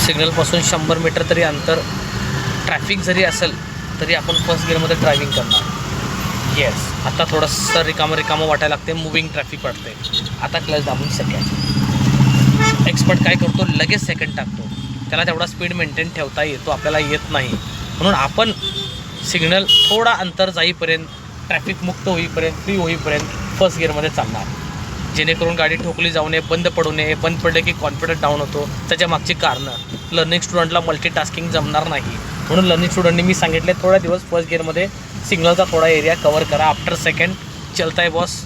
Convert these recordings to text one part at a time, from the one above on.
सिग्नलपासून 100 metre तरी अंतर traffic जरी असेल तरी आपण फर्स्ट गिअरमध्ये ड्रायव्हिंग करणार. येस, आता थोडंसं रिकामं वाटायला लागते, मूविंग ट्रॅफिक वाटते. आता क्लच दाबून सेकंड. एक्सपर्ट काय करतो, लगेच सेकंड टाकतो. त्याला तेवढा स्पीड मेंटेन ठेवता येतो, आपल्याला येत नाही. म्हणून आपण सिग्नल थोडा अंतर जाईपर्यंत, ट्रॅफिक मुक्त होईपर्यंत, फ्री होईपर्यंत फर्स्ट गिअरमध्ये चालणार, जेणेकरून गाडी ठोकली जाऊ नये, बंद पडू नये. बंद पडले की कॉन्फिडन्स डाऊन होतो. त्याच्या मागची कारणं, लर्निंग स्टुडंटला मल्टीटास्किंग जमणार नाही. म्हणून लर्निंग स्टुडंटनी मी सांगितले थोड्या दिवस फर्स्ट गिअरमध्ये सिग्नलचा थोडा एरिया कवर करा. आफ्टर सेकंड चलता आहे बॉस,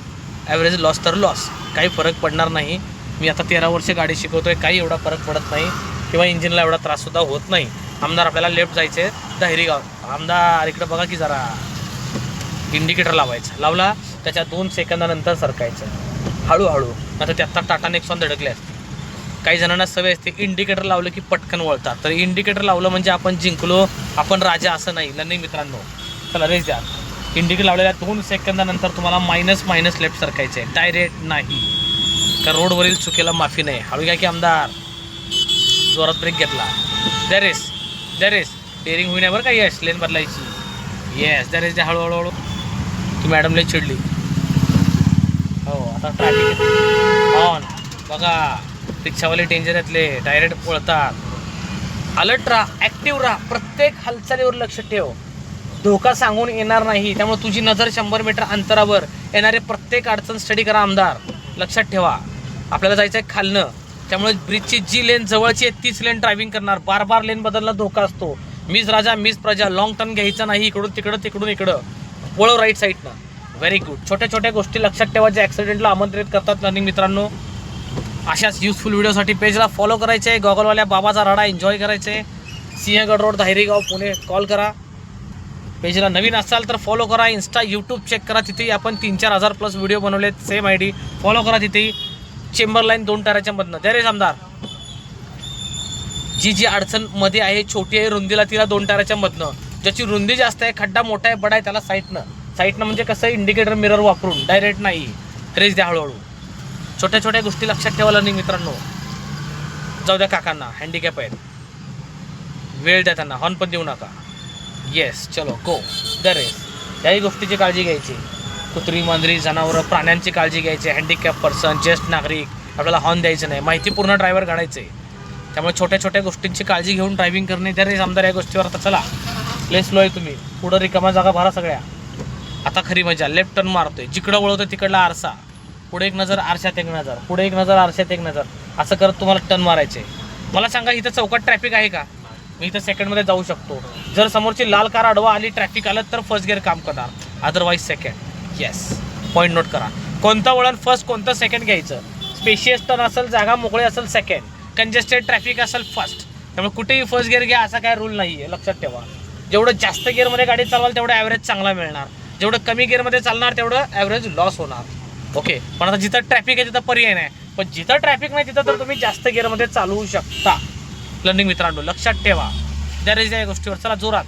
ॲव्हरेज लॉस तर लॉस, काही फरक पडणार नाही. मी आता 13 वर्ष गाडी शिकवतो आहे, काही एवढा फरक पडत नाही किंवा इंजिनला एवढा त्राससुद्धा होत नाही. आमदार आपल्याला लेफ्ट जायचे, दहेरीगाव. आमदार इकडं बघा की जरा, इंडिकेटर लावायचा, लावला त्याच्या 2 सेकंदानंतर सरकायचं हळूहळू. आता ते आत्ता टाटा नेक्सॉन धडकले असते. काही जणांना सवय असते इंडिकेटर लावलं की पटकन वळतात. तर इंडिकेटर लावलं म्हणजे आपण जिंकलो, आपण राजा असं नाही. लर्निंग मित्रांनो, चला रेस द्या. इंडिकेटर लावलेल्या 2 सेकंदानंतर तुम्हाला मायनस लेफ्ट सरकायचे, डायरेक्ट नाही. का रोडवरील चुकीला माफी नाही. हळू घ्या की आमदार, जोरात ब्रेक घेतला. द्या रेस. डेअरिंग होईना बरं का, यश लेन बदलायची. येस, द्या रेस द्या हळूहळू. ती मॅडमला चिडली. हो, आता ट्रॅफिक ऑन बघा. रिक्षावाले डेंजर यातले, डायरेक्ट पळतात. अलर्ट राहा, ॲक्टिव्ह राहा, प्रत्येक हालचालीवर लक्ष ठेव. धोका सांगून येणार नाही, त्यामुळे तुझी नजर 100 मीटर अंतरावर येणारे प्रत्येक अडचण स्टडी करा. आमदार लक्षात ठेवा, आपल्याला जायचं आहे खालनं, त्यामुळे ब्रिजची जी लेन जवळची आहे तीच लेन ड्रायव्हिंग करणार. बार लेन बदलणं धोका असतो. मीच राजा मीच प्रजा, लॉंग टर्न घ्यायचा नाही. इकडून तिकडं वळव राईट साईडनं. Very good. छोट्या गोष्टी लक्षात ठेवा जे ॲक्सिडेंटला आमंत्रित करतात. लर्निंग मित्रांनो, अशाच युजफुल व्हिडिओसाठी पेजला फॉलो करायचे. गॉगलवाल्या बाबाचा राडा एन्जॉय करायचे. सिंहगड रोड, दहेरीगाव, पुणे. कॉल करा. पेजला नवीन असाल तर फॉलो करा. इंस्टा, यूट्यूब चेक करा, तिथेही आपण 3-4 हजार प्लस व्हिडिओ बनवलेत. सेम ID फॉलो करा. तिथेही चेंबर लाईन 2 टायराच्या मधनं. दरेज आमदार, जी अडचण मध्ये आहे, छोटी आहे रुंदीला, तिला 2 टायराच्या मधनं. ज्याची रुंदी जास्त आहे, खड्डा मोठा आहे, बडा आहे, त्याला साईटनं म्हणजे कसं, इंडिकेटर मिरर वापरून, डायरेक्ट नाही. रेस द्या हळूहळू. छोट्या गोष्टी लक्षात ठेवा लर्निंग मित्रांनो. जाऊ द्या काकांना, हँडिकॅप आहेत, वेळ द्या त्यांना, हॉर्न पण देऊ नका. येस, चलो गो. The race. याही गोष्टीची काळजी घ्यायची. कुत्री, मांजरी, जनावरं, प्राण्यांची काळजी घ्यायची. हँडिकॅप पर्सन, ज्येष्ठ नागरिक, आपल्याला हॉर्न द्यायचं नाही. माहितीपूर्ण ड्रायव्हर काढायचे. त्यामुळे छोट्या गोष्टींची काळजी घेऊन ड्रायव्हिंग करणे. त्या रेस आमदार या गोष्टीवर. आता चला, लय स्लो आहे तुम्ही, पुढं रिकामा जागा भरा सगळ्या. आता खरी मजा. लेफ्ट टर्न मारतोय, जिकडं वळवतोय तिकडला आरसा, पुढे एक नजर, आरशात एक नजर, पुढे एक नजर, आरशात एक नजर, असं करत तुम्हाला टर्न मारायचे. मला सांगा, इथं चौकात ट्रॅफिक आहे का? मी इथं सेकंडमध्ये जाऊ शकतो. जर समोरची लाल कार आडवा आली, ट्रॅफिक आलं तर फर्स्ट गिअर काम करणार, otherwise second. Yes, point note करा. कोणतं वळण फर्स्ट, कोणतं सेकंड घ्यायचं. स्पेशियस टर्न असेल, जागा मोकळी असेल, सेकंड. कंजेस्टेड ट्रॅफिक असेल, फर्स्ट. त्यामुळे कुठेही फर्स्ट गिअर घ्या असा काय रूल नाही आहे, लक्षात ठेवा. जेवढं जास्त गिअरमध्ये गाडी चालवाल तेवढं ॲव्हरेज चांगला मिळणार. जेवढं कमी गिअरमध्ये चालणार तेवढं ॲव्हरेज लॉस होणार. ओके, पण आता जिथं ट्रॅफिक आहे तिथं पर्याय नाही. पण जिथं ट्रॅफिक नाही तिथं तर तुम्ही जास्त गिअरमध्ये चालवू शकता. लर्निंग मित्रांनो, लक्षात ठेवा. त्या रेज या गोष्टीवर. चला जोरात.